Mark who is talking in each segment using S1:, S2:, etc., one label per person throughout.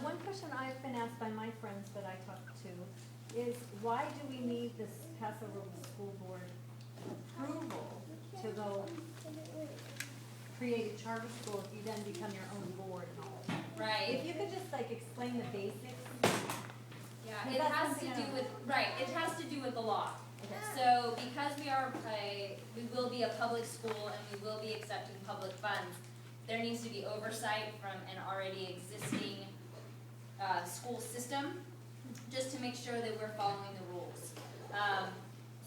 S1: One question I've been asked by my friends that I talk to is, why do we need this Paso Robles School Board approval to go create a charter school if you then become your own board and all of that? If
S2: Right.
S1: you could just like explain the basics.
S2: Yeah,
S1: Is
S2: it
S1: that
S2: has to
S1: something
S2: do
S1: else?
S2: with, right, it has to do with the law.
S1: Okay.
S2: So because we will be a public school and we will be accepting public funds, there needs to be oversight from an already existing school system, just to make sure that we're following the rules.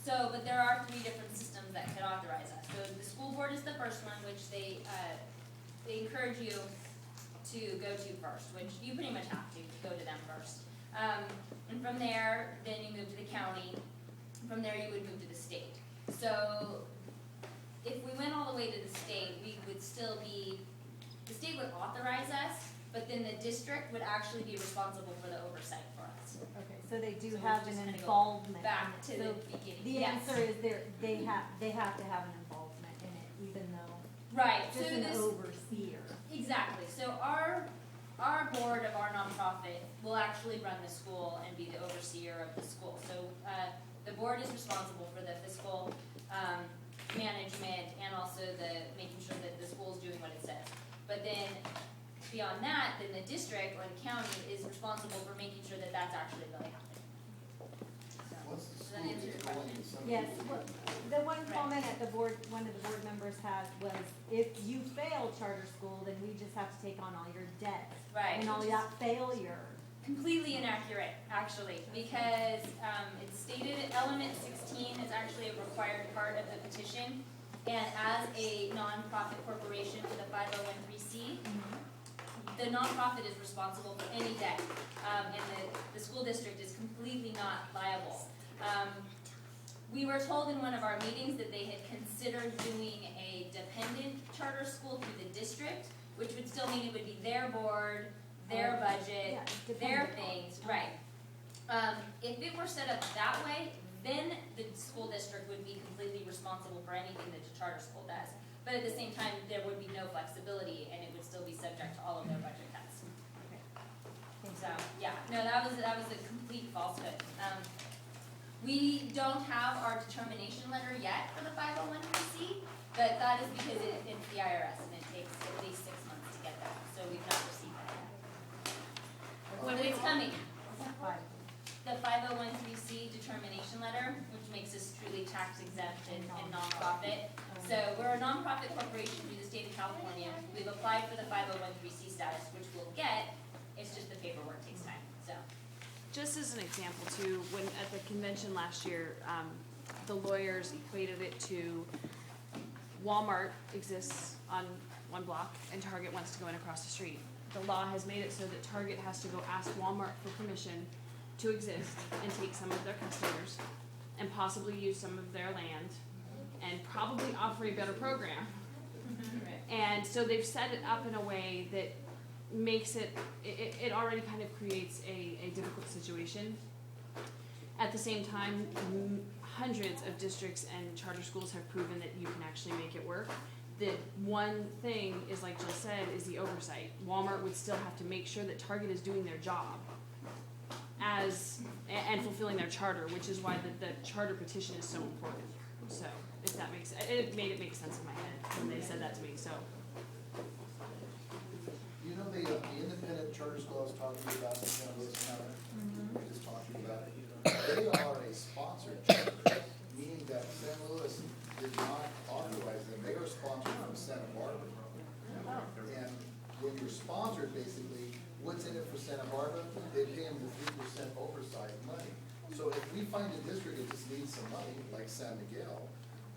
S2: But there are 3 different systems that could authorize us. So the school board is the first one, which they encourage you to go to first, which you pretty much have to go to them first. And from there, then you move to the county. From there, you would move to the state. So if we went all the way to the state, we would still be, the state would authorize us, but then the district would actually be responsible for the oversight for us.
S1: Okay, so they do
S2: So we're
S1: have
S2: just
S1: an
S2: gonna go
S1: involvement.
S2: Back
S1: in
S2: to
S1: it.
S2: the
S1: So
S2: beginning.
S1: the
S2: Yes.
S1: answer is they have to have an involvement in it, even though
S2: Right, so
S1: just an
S2: this,
S1: overseer.
S2: exactly, so our board of our nonprofit will actually run the school and be the overseer of the school. So, the board is responsible for the fiscal, management and also making sure that the school is doing what it says. But then, beyond that, then the district or the county is responsible for making sure that that's actually really happening. So,
S3: Once the
S2: does that
S3: school
S2: answer your
S3: gets
S2: question?
S3: going, some
S1: Yes,
S3: people
S1: well,
S3: get-
S1: the one
S2: Right.
S1: comment at the board, one of the board members had was, if you fail charter school, then we just have to take on all your debt.
S2: Right.
S1: And all
S2: which is
S1: that failure.
S2: completely inaccurate, actually, because it's stated element 16 is actually a required part of the petition. And as a nonprofit corporation for the 501(c), the nonprofit is responsible for any debt, and the school district is completely not liable. We were told in one of our meetings that they had considered doing a dependent charter school through the district, which would still mean it would be their board, their budget,
S1: Yeah,
S2: their
S1: dependent on-
S2: things, right. If it were set up that way, then the school district would be completely responsible for anything that the charter school does. But at the same time, there would be no flexibility and it would still be subject to all of their budget cuts. So, yeah, no, that was a complete falsehood. We don't have our determination letter yet for the 501(c), but that is because it's the IRS and it takes at least 6 months to get that, so we've not received that yet. But it's coming.
S1: Fine.
S2: The 501(c) determination letter, which makes us truly tax exempt and nonprofit. So we're a nonprofit corporation through the state of California. We've applied for the 501(c) status, which we'll get. It's just the paperwork takes time, so.
S4: Just as an example too, when at the convention last year, the lawyers equated it to Walmart exists on one block and Target wants to go in across the street. The law has made it so that Target has to go ask Walmart for permission to exist and take some of their customers and possibly use some of their land and probably offer a better program. And so they've set it up in a way that makes it already kind of creates a difficult situation. At the same time, hundreds of districts and charter schools have proven that you can actually make it work. The one thing is, like Jill said, is the oversight. Walmart would still have to make sure that Target is doing their job and fulfilling their charter, which is why the charter petition is so important. So, if that makes, it made it make sense in my head when they said that to me, so.
S3: You know, the independent charter school I was talking about, in San Luis County, we were just talking about it. They are a sponsored charter, meaning that San Luis did not authorize them. They are sponsored from Santa Barbara. And when you're sponsored, basically, what's in it for Santa Barbara? They pay them the 3% oversight money. So if we find a district that just needs some money, like San Miguel,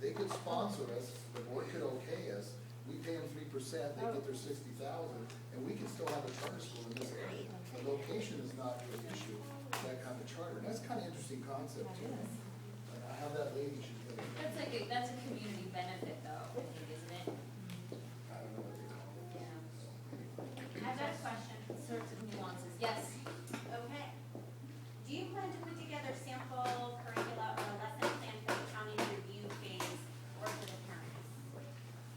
S3: they could sponsor us, the board could okay us, we pay them 3%, they get their 60,000, and we can still have a charter school in this area. The location is not an issue, that kind of charter. And that's kind of interesting concept too. And I have that lady, she's gonna,
S2: That's a community benefit though, I think, isn't it?
S3: I don't know what they call it.
S2: Yeah. I've got a question, sorts of nuances, yes?
S5: Okay. Do you plan to put together sample curricula or lesson plan for the county review phase or for the parents?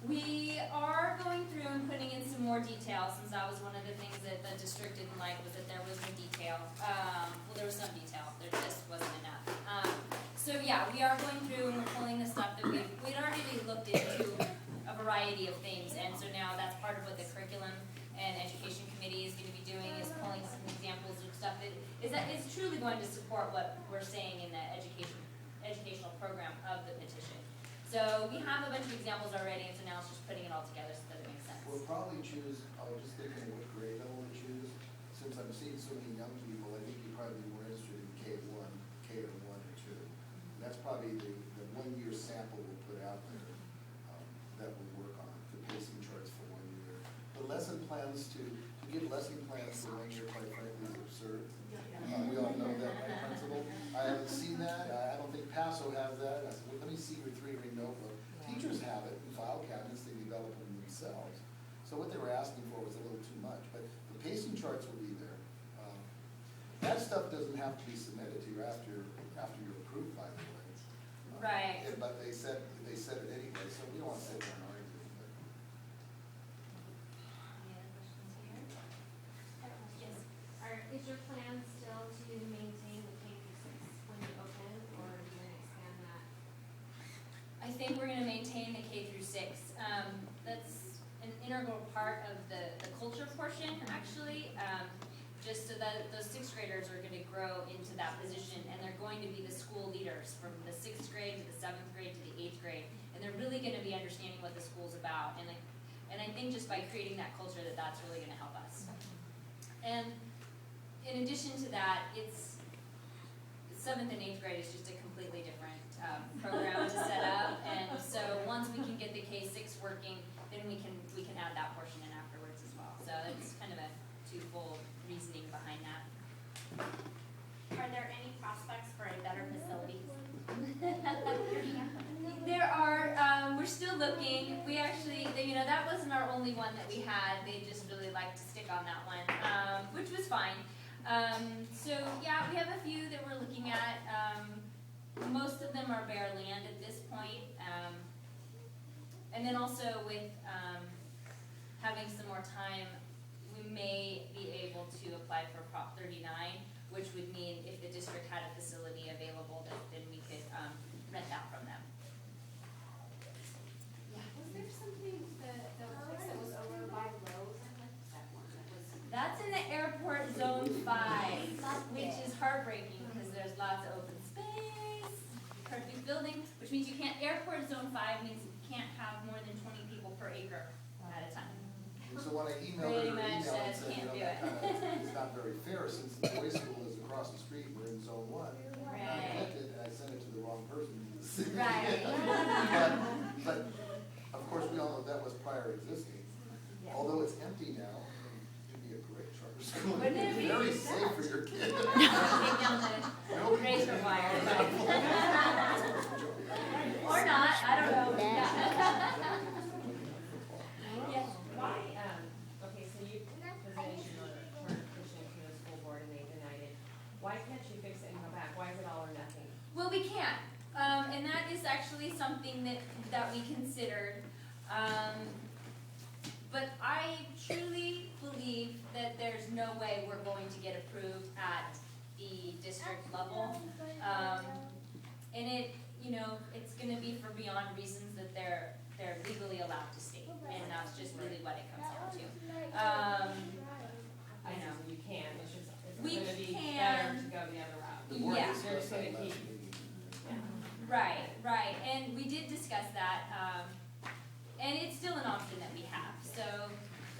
S2: We are going through and putting in some more detail, since that was one of the things that the district didn't like, was that there was no detail. Well, there was some detail, there just wasn't enough. So yeah, we are going through and we're pulling the stuff that we'd already looked into a variety of things, and so now that's part of what the curriculum and education committee is gonna be doing, is pulling some examples of stuff that is truly going to support what we're saying in the educational program of the petition. So we have a bunch of examples already, and so now it's just putting it all together so that it makes sense.
S3: We'll probably choose, I was just thinking of what grade level to choose. Since I'm seeing so many young people, I think you'd probably be more interested in K1, K or 1 or 2. And that's probably the 1 year sample we'll put out there that we'll work on, the pacing charts for 1 year. The lesson plans to give lesson plans for 1 year, quite frankly, is absurd. We all know that by principle. I haven't seen that. I don't think Paso has that. I said, well, let me see your 3-ring notebook. Teachers have it in file cabinets. They develop them themselves. So what they were asking for was a little too much. But the pacing charts will be there. That stuff doesn't have to be submitted to you after you're approved, by the way.
S2: Right.
S3: But they said it anyway, so we don't want to sit there and argue. But
S2: Any other questions here? Yes.
S6: Is your plan still to maintain the K through 6 when you open, or are you gonna expand that?
S2: I think we're gonna maintain the K through 6. That's an integral part of the culture portion, actually. Just so that those 6th graders are gonna grow into that position, and they're going to be the school leaders from the 6th grade to the 7th grade to the 8th grade. And they're really gonna be understanding what the school's about. And I think just by creating that culture, that's really gonna help us. And in addition to that, it's 7th and 8th grade is just a completely different program to set up. And so once we can get the K6 working, then we can add that portion in afterwards as well. So that's kind of a twofold reasoning behind that.
S5: Are there any prospects for a better facility?
S2: There are, we're still looking. We actually, that wasn't our only one that we had. They just really liked to stick on that one, which was fine. So yeah, we have a few that we're looking at. Most of them are bare land at this point. And then also with having some more time, we may be able to apply for Prop 39, which would mean if the district had a facility available, then we could rent that from them.
S6: Was there something that was over by Lowe's? That one that was.
S2: That's in the airport zone 5, which is heartbreaking because there's lots of open space, perfect building, which means you can't, airport zone 5 means you can't have more than 20 people per acre at a time.
S3: And so when I
S2: Pretty
S3: emailed her
S2: much
S3: email and
S2: says
S3: said,
S2: can't do
S3: that
S2: it.
S3: kind of is not very fair since the boys' school is across the street, we're in zone 1. And I
S2: Right.
S3: clicked it and I sent it to the wrong person.
S2: Right.
S3: But of course, we all know that was prior existing. Although it's empty now, it'd be a great charter school.
S2: Wouldn't it be?
S3: Very safe for your kids.
S2: Take down the razor wire, but. Or not, I don't know. Yeah. Yes.
S7: Why, okay, so you presented your petition to the school board and they denied it. Why can't you fix it and go back? Why is it all or nothing?
S2: Well, we can, and that is actually something that we considered. But I truly believe that there's no way we're going to get approved at the district level. And it's gonna be for beyond reasons that they're legally allowed to state, and that's just really what it comes down to. I know.
S7: You can, it's just,
S2: We
S7: it's gonna be
S2: can.
S7: better to go the other route.
S3: The board
S2: Yeah.
S3: discussed that
S7: They're just
S3: last
S7: gonna
S3: meeting.
S2: Right, and we did discuss that, and it's still an option that we have. So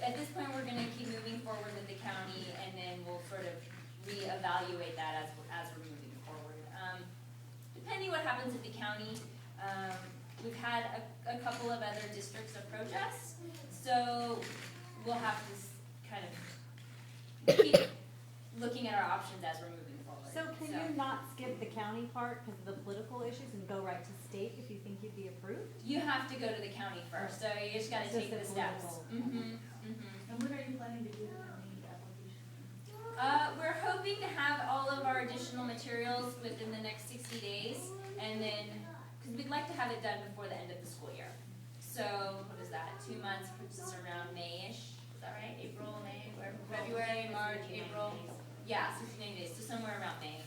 S2: at this point, we're gonna keep moving forward with the county, and then we'll sort of reevaluate that as we're moving forward. Depending what happens at the county, we've had a couple of other districts approach us, so we'll have to kind of keep looking at our options as we're moving forward.
S1: So can you not skip the county part because of the political issues and go right to state if you think you'd be approved?
S2: You have to go to the county first, so you just gotta
S1: It's
S2: take
S1: just
S2: the
S1: a
S2: steps.
S1: political-
S8: And when are you planning to do the county application?
S2: We're hoping to have all of our additional materials within the next 60 days, and then, because we'd like to have it done before the end of the school year. So, what is that, 2 months, puts us around May-ish, that right? April, May, or February, March, April? Yeah, 60, 90 days, so somewhere around May